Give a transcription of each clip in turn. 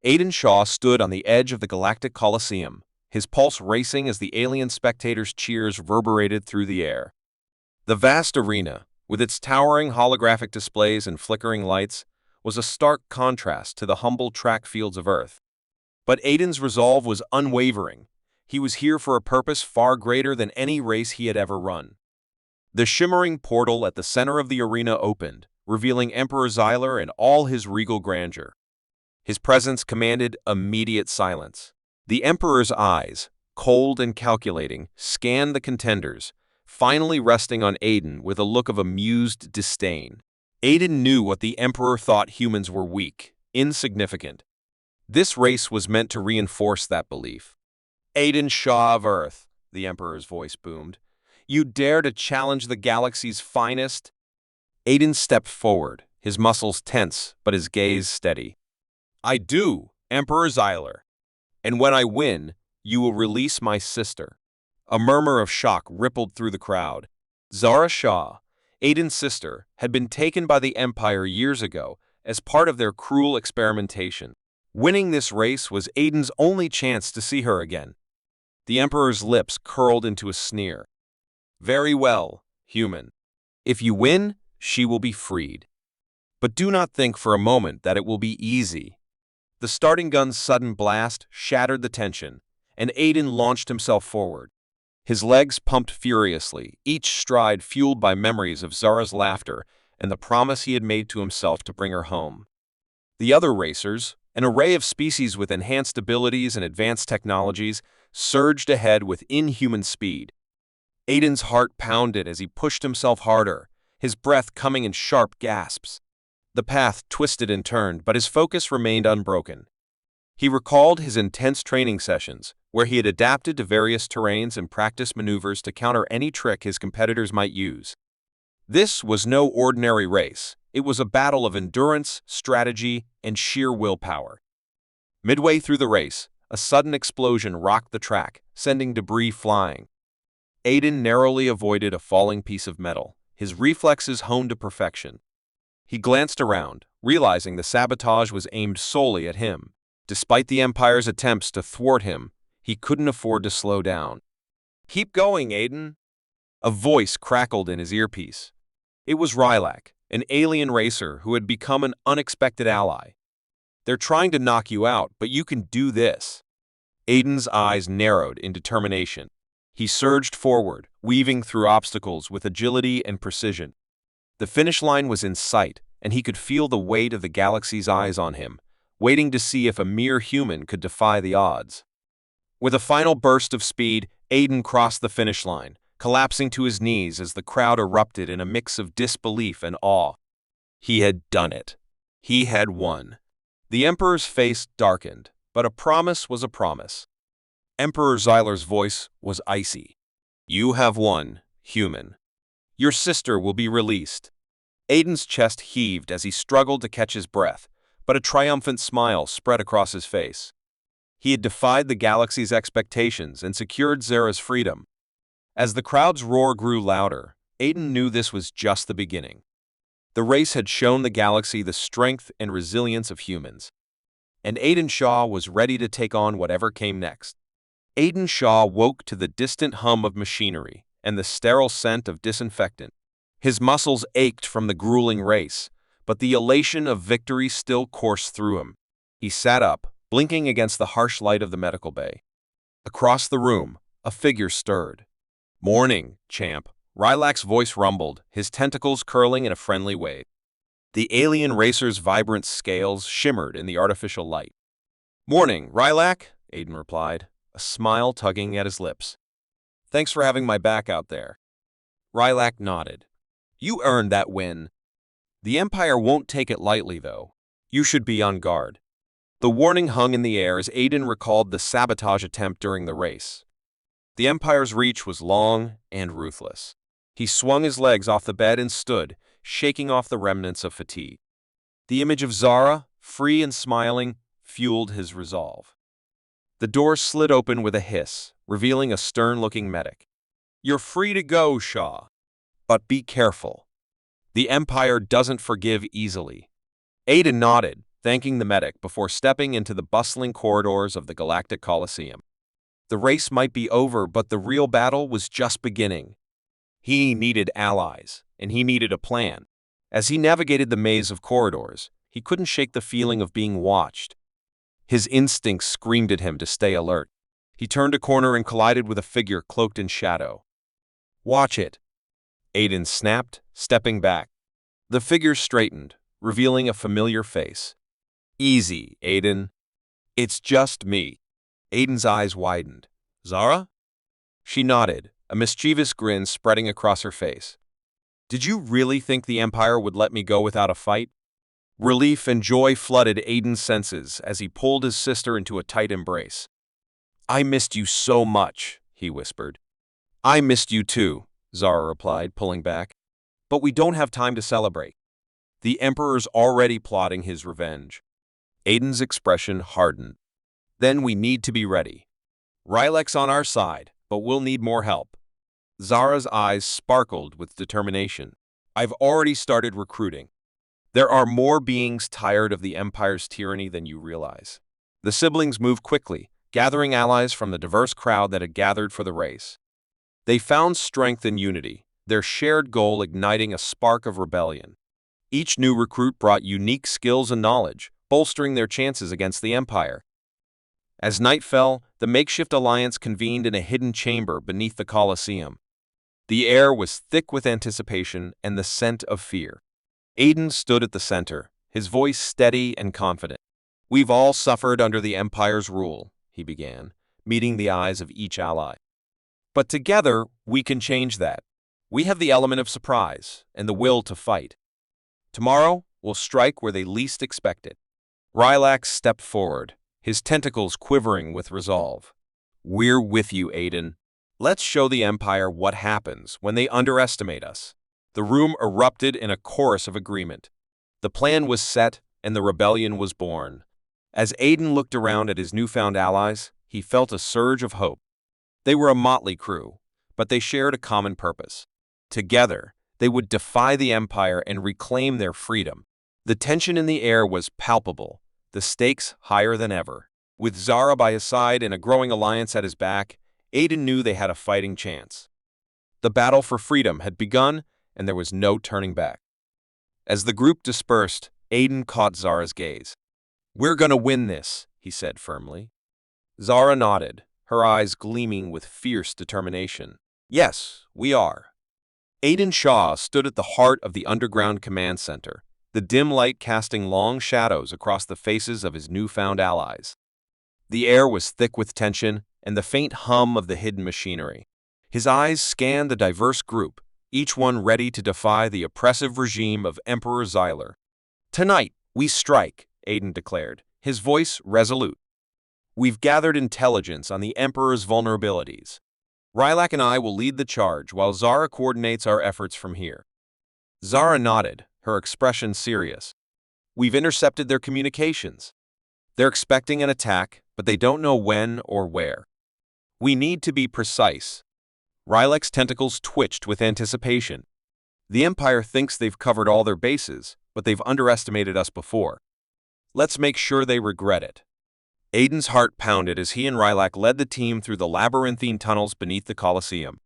Aiden Shaw stood on the edge of the Galactic Coliseum, his pulse racing as the alien spectators' cheers reverberated through the air. The vast arena, with its towering holographic displays and flickering lights, was a stark contrast to the humble track fields of Earth. But Aiden's resolve was unwavering. He was here for a purpose far greater than any race he had ever run. The shimmering portal at the center of the arena opened, revealing Emperor Xyler in all his regal grandeur. His presence commanded immediate silence. The Emperor's eyes, cold and calculating, scanned the contenders, finally resting on Aiden with a look of amused disdain. Aiden knew what the Emperor thought: humans were weak, insignificant. This race was meant to reinforce that belief. "Aiden Shaw of Earth," the Emperor's voice boomed, "you dare to challenge the galaxy's finest?" Aiden stepped forward, his muscles tense but his gaze steady. "I do, Emperor Xyler. And when I win, you will release my sister." A murmur of shock rippled through the crowd. Zara Shaw, Aiden's sister, had been taken by the Empire years ago as part of their cruel experimentation. Winning this race was Aiden's only chance to see her again. The Emperor's lips curled into a sneer. "Very well, human. If you win, she will be freed. But do not think for a moment that it will be easy." The starting gun's sudden blast shattered the tension, and Aiden launched himself forward. His legs pumped furiously, each stride fueled by memories of Zara's laughter and the promise he had made to himself to bring her home. The other racers, an array of species with enhanced abilities and advanced technologies, surged ahead with inhuman speed. Aiden's heart pounded as he pushed himself harder, his breath coming in sharp gasps. The path twisted and turned, but his focus remained unbroken. He recalled his intense training sessions, where he had adapted to various terrains and practiced maneuvers to counter any trick his competitors might use. This was no ordinary race. It was a battle of endurance, strategy, and sheer willpower. Midway through the race, a sudden explosion rocked the track, sending debris flying. Aiden narrowly avoided a falling piece of metal, his reflexes honed to perfection. He glanced around, realizing the sabotage was aimed solely at him. Despite the Empire's attempts to thwart him, he couldn't afford to slow down. "Keep going, Aiden," a voice crackled in his earpiece. It was Rylak, an alien racer who had become an unexpected ally. "They're trying to knock you out, but you can do this." Aiden's eyes narrowed in determination. He surged forward, weaving through obstacles with agility and precision. The finish line was in sight, and he could feel the weight of the galaxy's eyes on him, waiting to see if a mere human could defy the odds. With a final burst of speed, Aiden crossed the finish line, collapsing to his knees as the crowd erupted in a mix of disbelief and awe. He had done it. He had won. The Emperor's face darkened, but a promise was a promise. Emperor Xyler's voice was icy. "You have won, human. Your sister will be released." Aiden's chest heaved as he struggled to catch his breath, but a triumphant smile spread across his face. He had defied the galaxy's expectations and secured Zara's freedom. As the crowd's roar grew louder, Aiden knew this was just the beginning. The race had shown the galaxy the strength and resilience of humans, and Aiden Shaw was ready to take on whatever came next. Aiden Shaw woke to the distant hum of machinery and the sterile scent of disinfectant. His muscles ached from the grueling race, but the elation of victory still coursed through him. He sat up, blinking against the harsh light of the medical bay. Across the room, a figure stirred. "Morning, champ," Rylak's voice rumbled, his tentacles curling in a friendly wave. The alien racer's vibrant scales shimmered in the artificial light. "Morning, Rylak," Aiden replied, a smile tugging at his lips. "Thanks for having my back out there." Rylak nodded. "You earned that win. The Empire won't take it lightly, though. You should be on guard." The warning hung in the air as Aiden recalled the sabotage attempt during the race. The Empire's reach was long and ruthless. He swung his legs off the bed and stood, shaking off the remnants of fatigue. The image of Zara, free and smiling, fueled his resolve. The door slid open with a hiss, revealing a stern-looking medic. "You're free to go, Shaw. But be careful. The Empire doesn't forgive easily." Aiden nodded, thanking the medic before stepping into the bustling corridors of the Galactic Coliseum. The race might be over, but the real battle was just beginning. He needed allies, and he needed a plan. As he navigated the maze of corridors, he couldn't shake the feeling of being watched. His instincts screamed at him to stay alert. He turned a corner and collided with a figure cloaked in shadow. "Watch it," Aiden snapped, stepping back. The figure straightened, revealing a familiar face. "Easy, Aiden. It's just me." Aiden's eyes widened. "Zara?" She nodded, a mischievous grin spreading across her face. "Did you really think the Empire would let me go without a fight?" Relief and joy flooded Aiden's senses as he pulled his sister into a tight embrace. "I missed you so much," he whispered. "I missed you too," Zara replied, pulling back. "But we don't have time to celebrate. The Emperor's already plotting his revenge." Aiden's expression hardened. "Then we need to be ready. Rylek's on our side, but we'll need more help." Zara's eyes sparkled with determination. "I've already started recruiting. There are more beings tired of the Empire's tyranny than you realize." The siblings moved quickly, gathering allies from the diverse crowd that had gathered for the race. They found strength in unity, their shared goal igniting a spark of rebellion. Each new recruit brought unique skills and knowledge, bolstering their chances against the Empire. As night fell, the makeshift alliance convened in a hidden chamber beneath the Colosseum. The air was thick with anticipation and the scent of fear. Aiden stood at the center, his voice steady and confident. "We've all suffered under the Empire's rule," he began, meeting the eyes of each ally. "But together, we can change that. We have the element of surprise and the will to fight. Tomorrow, we'll strike where they least expect it." Rylak stepped forward, his tentacles quivering with resolve. "We're with you, Aiden. Let's show the Empire what happens when they underestimate us." The room erupted in a chorus of agreement. The plan was set, and the rebellion was born. As Aiden looked around at his newfound allies, he felt a surge of hope. They were a motley crew, but they shared a common purpose. Together, they would defy the Empire and reclaim their freedom. The tension in the air was palpable, the stakes higher than ever. With Zara by his side and a growing alliance at his back, Aiden knew they had a fighting chance. The battle for freedom had begun, and there was no turning back. As the group dispersed, Aiden caught Zara's gaze. "We're gonna win this," he said firmly. Zara nodded, her eyes gleaming with fierce determination. "Yes, we are." Aiden Shaw stood at the heart of the underground command center, the dim light casting long shadows across the faces of his newfound allies. The air was thick with tension and the faint hum of the hidden machinery. His eyes scanned the diverse group, each one ready to defy the oppressive regime of Emperor Xyler. "Tonight, we strike," Aiden declared, his voice resolute. "We've gathered intelligence on the Emperor's vulnerabilities. Rylak and I will lead the charge while Zara coordinates our efforts from here." Zara nodded, her expression serious. "We've intercepted their communications. They're expecting an attack, but they don't know when or where. We need to be precise." Rylak's tentacles twitched with anticipation. "The Empire thinks they've covered all their bases, but they've underestimated us before. Let's make sure they regret it." Aiden's heart pounded as he and Rylak led the team through the labyrinthine tunnels beneath the Colosseum.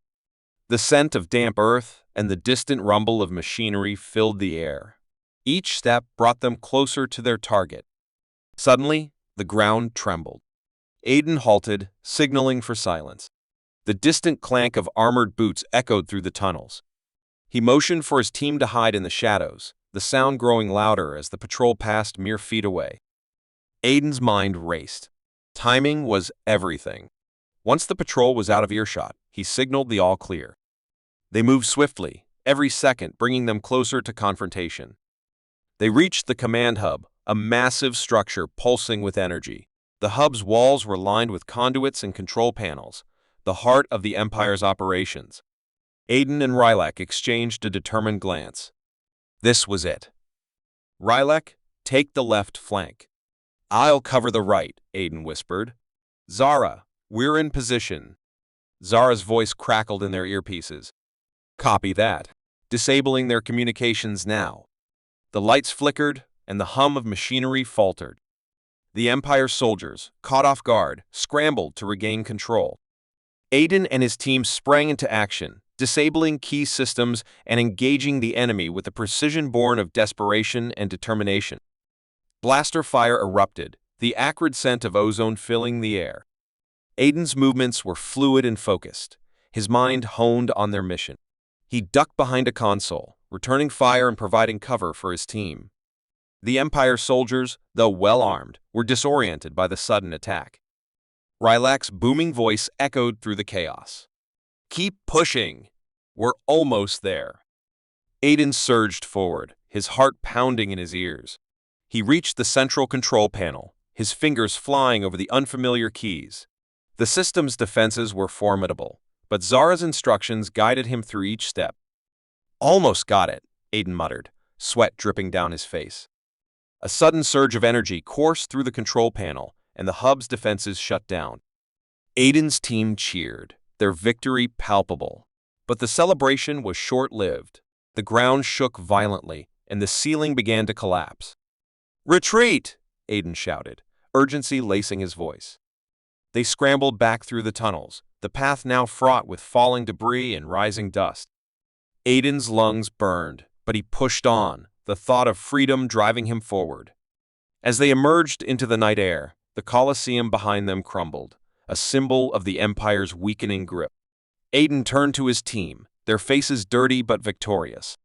The scent of damp earth and the distant rumble of machinery filled the air. Each step brought them closer to their target. Suddenly, the ground trembled. Aiden halted, signaling for silence. The distant clank of armored boots echoed through the tunnels. He motioned for his team to hide in the shadows, the sound growing louder as the patrol passed mere feet away. Aiden's mind raced. Timing was everything. Once the patrol was out of earshot, he signaled the all clear. They moved swiftly, every second bringing them closer to confrontation. They reached the command hub, a massive structure pulsing with energy. The hub's walls were lined with conduits and control panels, the heart of the Empire's operations. Aiden and Rylak exchanged a determined glance. This was it. "Rylak, take the left flank." "I'll cover the right," Aiden whispered. "Zara, we're in position." Zara's voice crackled in their earpieces. "Copy that. Disabling their communications now." The lights flickered, and the hum of machinery faltered. The Empire's soldiers, caught off guard, scrambled to regain control. Aiden and his team sprang into action, disabling key systems and engaging the enemy with a precision born of desperation and determination. Blaster fire erupted, the acrid scent of ozone filling the air. Aiden's movements were fluid and focused, his mind honed on their mission. He ducked behind a console, returning fire and providing cover for his team. The Empire soldiers, though well-armed, were disoriented by the sudden attack. Rylak's booming voice echoed through the chaos. "Keep pushing! We're almost there." Aiden surged forward, his heart pounding in his ears. He reached the central control panel, his fingers flying over the unfamiliar keys. The system's defenses were formidable, but Zara's instructions guided him through each step. "Almost got it," Aiden muttered, sweat dripping down his face. A sudden surge of energy coursed through the control panel, and the hub's defenses shut down. Aiden's team cheered, their victory palpable. But the celebration was short-lived. The ground shook violently, and the ceiling began to collapse. "Retreat!" Aiden shouted, urgency lacing his voice. They scrambled back through the tunnels, the path now fraught with falling debris and rising dust. Aiden's lungs burned, but he pushed on, the thought of freedom driving him forward. As they emerged into the night air, the Colosseum behind them crumbled, a symbol of the Empire's weakening grip. Aiden turned to his team, their faces dirty but victorious.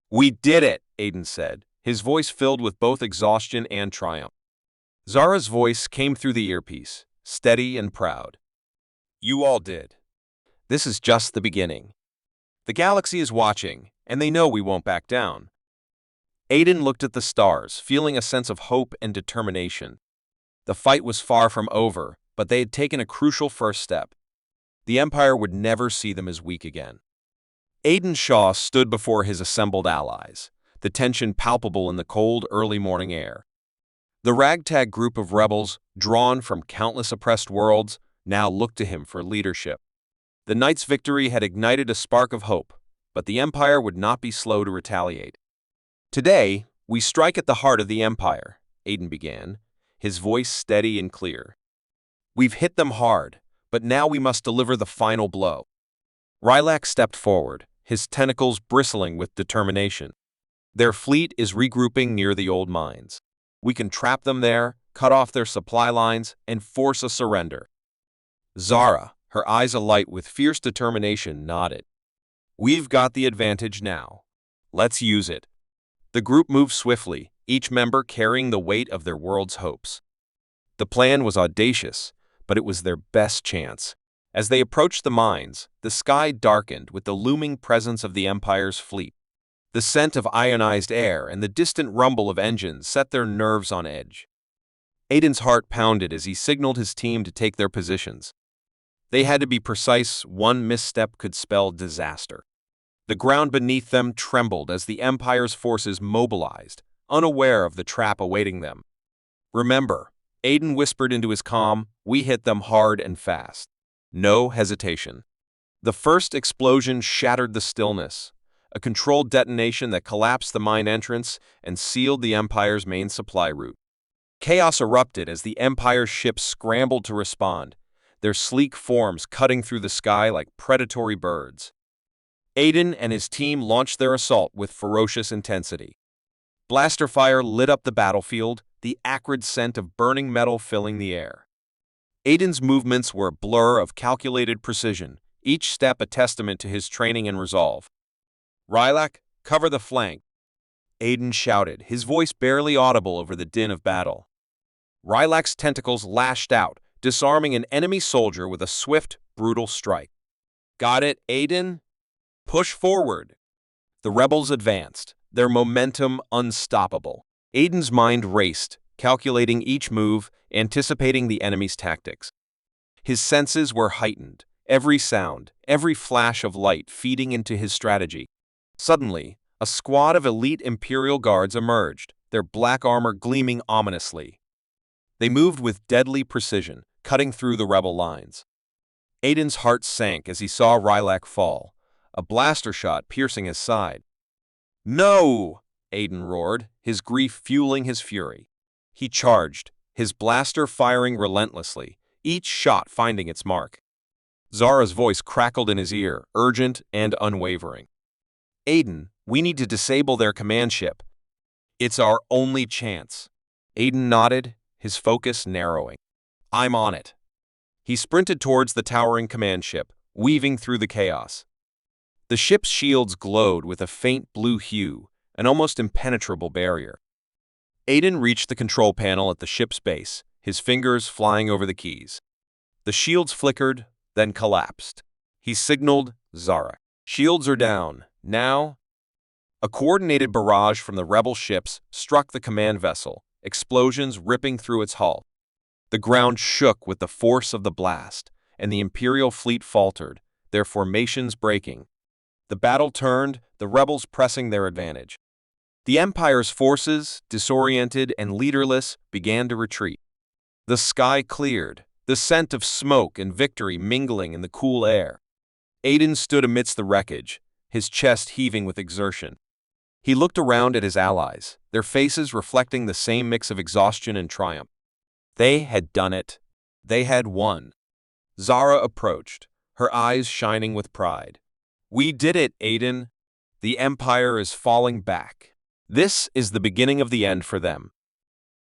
"We did it," Aiden said, his voice filled with both exhaustion and triumph. Zara's voice came through the earpiece, steady and proud. "You all did. This is just the beginning. The galaxy is watching, and they know we won't back down." Aiden looked at the stars, feeling a sense of hope and determination. The fight was far from over, but they had taken a crucial first step. The Empire would never see them as weak again. Aiden Shaw stood before his assembled allies, the tension palpable in the cold, early morning air. The ragtag group of rebels, drawn from countless oppressed worlds, now looked to him for leadership. The night's victory had ignited a spark of hope, but the Empire would not be slow to retaliate. "Today, we strike at the heart of the Empire," Aiden began, his voice steady and clear. "We've hit them hard, but now we must deliver the final blow." Rylak stepped forward, his tentacles bristling with determination. "Their fleet is regrouping near the old mines. We can trap them there, cut off their supply lines, and force a surrender." Zara, her eyes alight with fierce determination, nodded. "We've got the advantage now. Let's use it." The group moved swiftly, each member carrying the weight of their world's hopes. The plan was audacious, but it was their best chance. As they approached the mines, the sky darkened with the looming presence of the Empire's fleet. The scent of ionized air and the distant rumble of engines set their nerves on edge. Aiden's heart pounded as he signaled his team to take their positions. They had to be precise, one misstep could spell disaster. The ground beneath them trembled as the Empire's forces mobilized, unaware of the trap awaiting them. "Remember," Aiden whispered into his comm, "we hit them hard and fast. No hesitation." The first explosion shattered the stillness, a controlled detonation that collapsed the mine entrance and sealed the Empire's main supply route. Chaos erupted as the Empire's ships scrambled to respond, their sleek forms cutting through the sky like predatory birds. Aiden and his team launched their assault with ferocious intensity. Blaster fire lit up the battlefield, the acrid scent of burning metal filling the air. Aiden's movements were a blur of calculated precision, each step a testament to his training and resolve. "Rylak, cover the flank," Aiden shouted, his voice barely audible over the din of battle. Rylak's tentacles lashed out, disarming an enemy soldier with a swift, brutal strike. "Got it, Aiden? Push forward." The rebels advanced, their momentum unstoppable. Aiden's mind raced, calculating each move, anticipating the enemy's tactics. His senses were heightened, every sound, every flash of light feeding into his strategy. Suddenly, a squad of elite Imperial guards emerged, their black armor gleaming ominously. They moved with deadly precision, cutting through the rebel lines. Aiden's heart sank as he saw Rylak fall, a blaster shot piercing his side. "No!" Aiden roared, his grief fueling his fury. He charged, his blaster firing relentlessly, each shot finding its mark. Zara's voice crackled in his ear, urgent and unwavering. Aiden, we need to disable their command ship. It's our only chance. Aiden nodded, his focus narrowing. I'm on it. He sprinted towards the towering command ship, weaving through the chaos. The ship's shields glowed with a faint blue hue, an almost impenetrable barrier. Aiden reached the control panel at the ship's base, his fingers flying over the keys. The shields flickered, then collapsed. He signaled Zara. Shields are down. Now? A coordinated barrage from the rebel ships struck the command vessel, explosions ripping through its hull. The ground shook with the force of the blast, and the Imperial fleet faltered, their formations breaking. The battle turned, the rebels pressing their advantage. The Empire's forces, disoriented and leaderless, began to retreat. The sky cleared, the scent of smoke and victory mingling in the cool air. Aiden stood amidst the wreckage, his chest heaving with exertion. He looked around at his allies, their faces reflecting the same mix of exhaustion and triumph. They had done it. They had won. Zara approached, her eyes shining with pride. We did it, Aiden. The Empire is falling back. This is the beginning of the end for them.